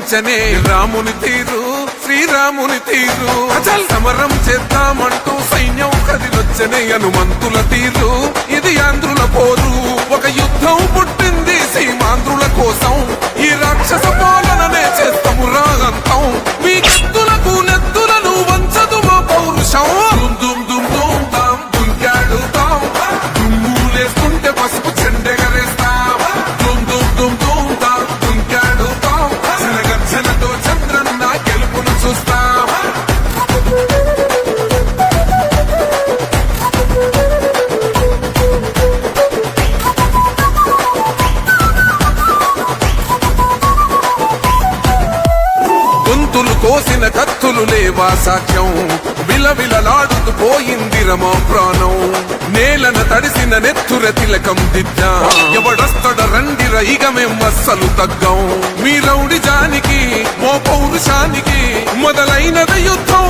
కనిపించనే రాముని తీరు శ్రీరాముని తీరు అచల్ సమరం చేద్దామంటూ సైన్యం కదిలొచ్చనే హనుమంతుల తీరు ఇది ఆంధ్రుల పోరు ఒక యుద్ధం పుట్టింది సీమాంధ్రుల కోసం ఈ రాక్షస పాలననే చేస్తాము రాగంతం మీ కత్తులకు నెత్తులను వంచదు మా పౌరుషం దుమ్ దుమ్ దుమ్ తాం దుంకాడుతాం దుమ్ములేస్తుంటే పసుపు చెండెగరేస్తాం దుమ్ దుమ్ దుమ్ దుమ్ తాం దుంకాడుతాం జనగర్జనతో చంద్రన్న గెలుపును చూస్తాం గొంతులు కోసిన కత్తులు లేవా సాక్ష్యం విలవిలలాడుతూ పోయింది రమా ప్రాణం నేలన తడిసిన నెత్తుర తిలకం దిద్దా ఎవడొస్తడ రండిర ఇక మేం అస్సలు తగ్గం మీ రౌడి జానికి మో పౌరుషానికి మొదలైనది యుద్ధం